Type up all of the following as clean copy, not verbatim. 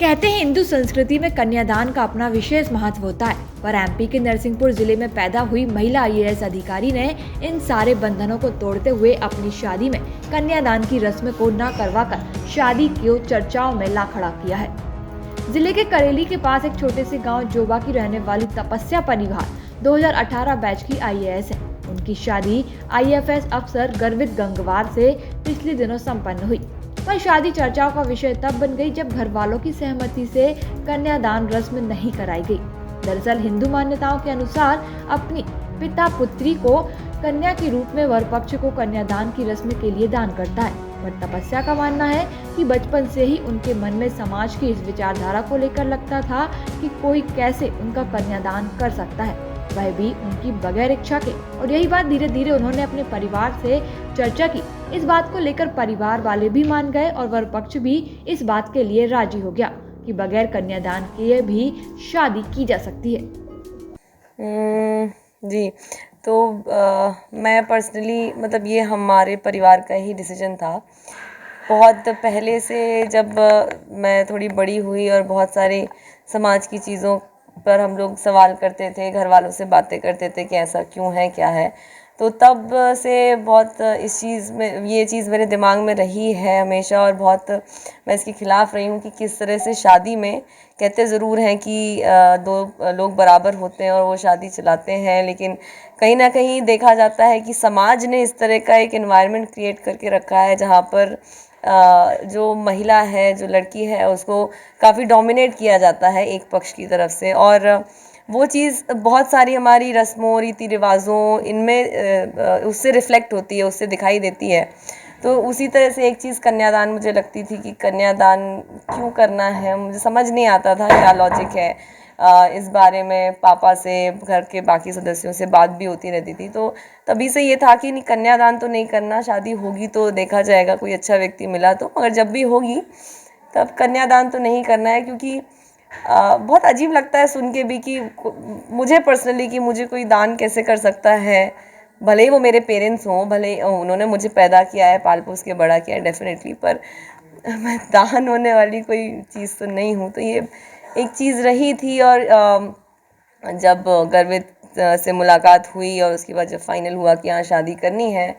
कहते हैं हिंदू संस्कृति में कन्यादान का अपना विशेष महत्व होता है, पर एमपी के नरसिंहपुर जिले में पैदा हुई महिला आईएएस अधिकारी ने इन सारे बंधनों को तोड़ते हुए अपनी शादी में कन्यादान की रस्म को न करवाकर शादी को चर्चाओं में ला खड़ा किया है। जिले के करेली के पास एक छोटे से गांव जोबा की रहने वाली तपस्या परिवार 2018 बैच की आईएएस है। उनकी शादी आईएफएस अफसर गर्वित गंगवार से पिछले दिनों संपन्न हुई, पर शादी चर्चाओं का विषय तब बन गई जब घर वालों की सहमति से कन्यादान रस्म नहीं कराई गई। दरअसल हिंदू मान्यताओं के अनुसार अपनी पिता पुत्री को कन्या के रूप में वर पक्ष को कन्यादान की रस्म के लिए दान करता है, पर तपस्या का मानना है कि बचपन से ही उनके मन में समाज की इस विचारधारा को लेकर लगता था कि कोई कैसे उनका कन्यादान कर सकता है, वह भी उनकी बगैर इच्छा के। और यही बात धीरे धीरे उन्होंने अपने परिवार से चर्चा की। इस बात को लेकर परिवार वाले भी मान गए और वर पक्ष भी इस बात के लिए राजी हो गया कि बगैर कन्यादान के भी शादी की जा सकती है। जी, तो मैं पर्सनली मतलब ये हमारे परिवार का ही डिसीजन था। बहुत पहले से जब मैं थोड़ी बड़ी हुई और बहुत सारी समाज की चीज़ों पर हम लोग सवाल करते थे, घर वालों से बातें करते थे कि ऐसा क्यों है, क्या है, तो तब से बहुत इस चीज़ में ये चीज़ मेरे दिमाग में रही है हमेशा। और बहुत मैं इसके ख़िलाफ़ रही हूँ कि किस तरह से शादी में कहते ज़रूर हैं कि दो लोग बराबर होते हैं और वो शादी चलाते हैं, लेकिन कहीं ना कहीं देखा जाता है कि समाज ने इस तरह का एक एनवायरनमेंट क्रिएट करके रखा है जहाँ पर जो महिला है, जो लड़की है, उसको काफ़ी डोमिनेट किया जाता है एक पक्ष की तरफ से। और वो चीज़ बहुत सारी हमारी रस्मों, रीति रिवाजों, इनमें उससे रिफ्लेक्ट होती है, उससे दिखाई देती है। तो उसी तरह से एक चीज़ कन्यादान मुझे लगती थी कि कन्यादान क्यों करना है, मुझे समझ नहीं आता था क्या लॉजिक है। इस बारे में पापा से, घर के बाकी सदस्यों से बात भी होती रहती थी, तो तभी से ये था कि नहीं, कन्यादान तो नहीं करना, शादी होगी तो देखा जाएगा, कोई अच्छा व्यक्ति मिला तो, मगर जब भी होगी तब कन्यादान तो नहीं करना है। क्योंकि बहुत अजीब लगता है सुन के भी कि मुझे पर्सनली कि मुझे कोई दान कैसे कर सकता है, भले ही वो मेरे पेरेंट्स हों, भले उन्होंने मुझे पैदा किया है, पाल पोस के बड़ा किया है डेफिनेटली, पर मैं दान होने वाली कोई चीज़ तो नहीं हूँ। तो ये एक चीज़ रही थी। और जब गर्वित से मुलाकात हुई और उसके बाद जब फाइनल हुआ कि हाँ शादी करनी है,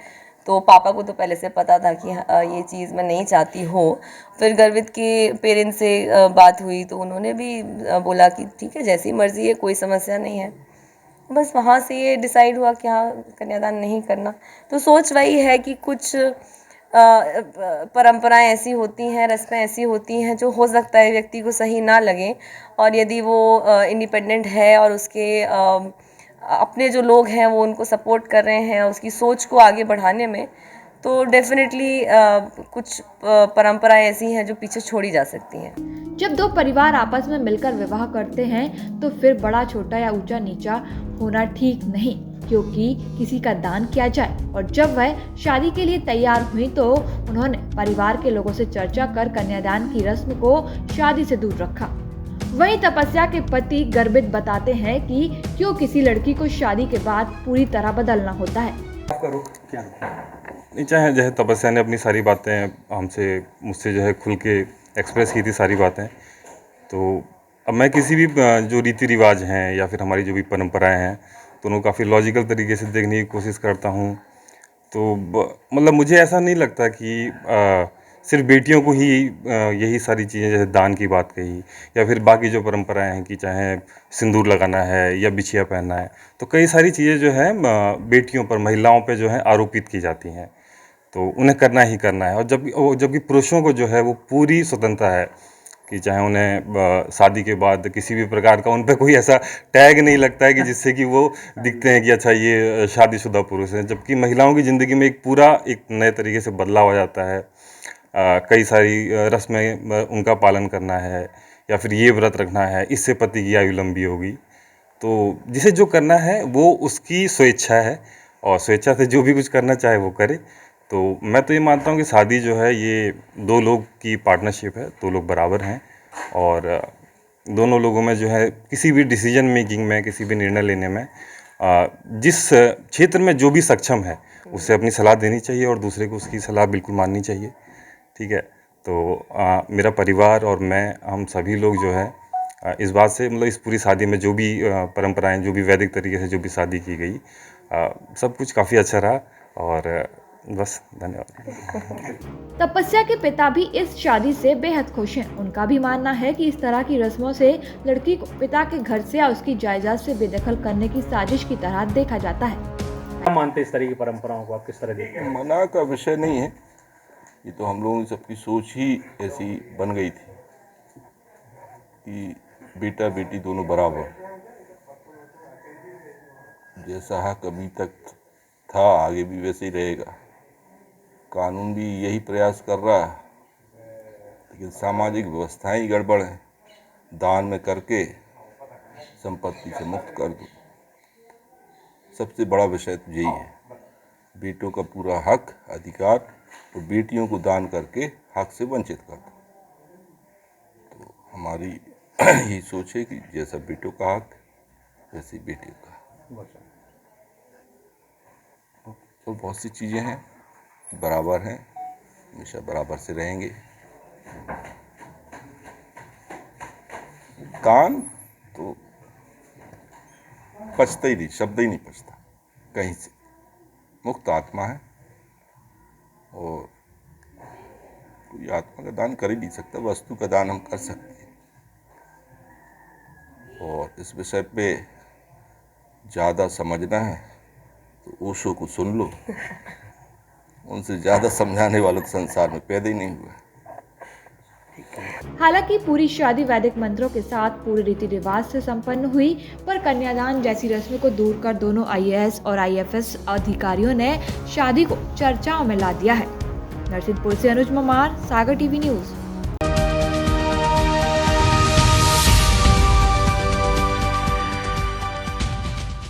तो पापा को तो पहले से पता था कि ये चीज़ मैं नहीं चाहती हो। फिर गर्वित के पेरेंट्स से बात हुई तो उन्होंने भी बोला कि ठीक है, जैसी मर्ज़ी है, कोई समस्या नहीं है। बस वहाँ से ये डिसाइड हुआ कि हाँ कन्यादान नहीं करना। तो सोच वही है कि कुछ परंपराएं ऐसी होती हैं, रस्में ऐसी होती हैं जो हो सकता है व्यक्ति को सही ना लगे, और यदि वो इंडिपेंडेंट है और उसके अपने जो लोग हैं वो उनको सपोर्ट कर रहे हैं उसकी सोच को आगे बढ़ाने में, तो डेफिनेटली कुछ परंपराएं ऐसी हैं जो पीछे छोड़ी जा सकती हैं। जब दो परिवार आपस में मिलकर विवाह करते हैं तो फिर बड़ा छोटा या ऊंचा नीचा होना ठीक नहीं, क्योंकि किसी का दान किया जाए। और जब वह शादी के लिए तैयार हुई तो उन्होंने परिवार के लोगों से चर्चा कर कन्यादान की रस्म को शादी से दूर रखा। वहीं तपस्या के पति गर्वित बताते हैं कि क्यों किसी लड़की को शादी के बाद पूरी तरह बदलना होता है। नहीं, चाहे जो है तपस्या ने अपनी सारी बातें मुझसे जो है खुल के एक्सप्रेस की थी सारी बातें। तो अब मैं किसी भी जो रीति रिवाज हैं या फिर हमारी जो भी परंपराएं हैं, तो उनको काफ़ी लॉजिकल तरीके से देखने की कोशिश करता हूँ। तो मतलब मुझे ऐसा नहीं लगता कि सिर्फ बेटियों को ही यही सारी चीज़ें, जैसे दान की बात कही या फिर बाकी जो परंपराएं हैं कि चाहे सिंदूर लगाना है या बिछिया पहनना है, तो कई सारी चीज़ें जो है बेटियों पर, महिलाओं पे जो है आरोपित की जाती हैं, तो उन्हें करना ही करना है। और जबकि पुरुषों को जो है वो पूरी स्वतंत्रता है कि चाहे उन्हें शादी के बाद किसी भी प्रकार का उन पर कोई ऐसा टैग नहीं लगता है कि जिससे कि वो दिखते हैं कि अच्छा ये शादीशुदा पुरुष हैं। जबकि महिलाओं की ज़िंदगी में एक नए तरीके से बदलाव आ जाता है। कई सारी रस्में उनका पालन करना है या फिर ये व्रत रखना है, इससे पति की आयु लंबी होगी। तो जिसे जो करना है वो उसकी स्वेच्छा है, और स्वेच्छा से जो भी कुछ करना चाहे वो करे। तो मैं तो ये मानता हूँ कि शादी जो है ये दो लोग की पार्टनरशिप है, दो लोग बराबर हैं, और दोनों लोगों में जो है किसी भी डिसीजन मेकिंग में, किसी भी निर्णय लेने में जिस क्षेत्र में जो भी सक्षम है उसे अपनी सलाह देनी चाहिए और दूसरे को उसकी सलाह बिल्कुल माननी चाहिए। ठीक है, तो मेरा परिवार और मैं, हम सभी लोग जो है इस बात से, मतलब इस पूरी शादी में जो भी परंपराएं, जो भी वैदिक तरीके से जो भी शादी की गई, सब कुछ काफ़ी अच्छा रहा। और बस, धन्यवाद। तपस्या के पिता भी इस शादी से बेहद खुश हैं। उनका भी मानना है कि इस तरह की रस्मों से लड़की को पिता के घर से या उसकी जायदाद से बेदखल करने की साजिश की तरह देखा जाता है। क्या मानते हैं इस तरह की परंपराओं को, आप किस तरह देखते हैं? मना का विषय नहीं है, ये तो हम लोगों की सबकी सोच ही ऐसी बन गई थी कि बेटा बेटी दोनों बराबर, जैसा हक अभी तक था आगे भी वैसे ही रहेगा। कानून भी यही प्रयास कर रहा है, लेकिन सामाजिक व्यवस्थाएं ही गड़बड़ हैं। दान में करके संपत्ति से मुक्त कर दो, सबसे बड़ा विषय तो यही है। बेटों का पूरा हक अधिकार और बेटियों को दान करके हक से वंचित कर दो। तो हमारी यही सोच है कि जैसा बेटों का हक वैसे बेटियों का। तो बहुत सी चीज़ें हैं बराबर हैं, हमेशा बराबर से रहेंगे। कान तो पचता ही नहीं, शब्द ही नहीं पचता कहीं से। मुक्त आत्मा है और कोई आत्मा का दान कर ही नहीं सकता, वस्तु का दान हम कर सकते हैं। और इस विषय पे ज़्यादा समझना है तो ओशो को सुन लो, उनसे ज़्यादा समझाने वाले तो संसार में पैदा ही नहीं हुआ। हालांकि पूरी शादी वैदिक मंत्रों के साथ पूरे रीति रिवाज से संपन्न हुई, पर कन्यादान जैसी रस्म को दूर कर दोनों IAS और IFS अधिकारियों ने शादी को चर्चाओं में ला दिया है। नरसिंहपुर से अनुज ममार, सागर TV न्यूज।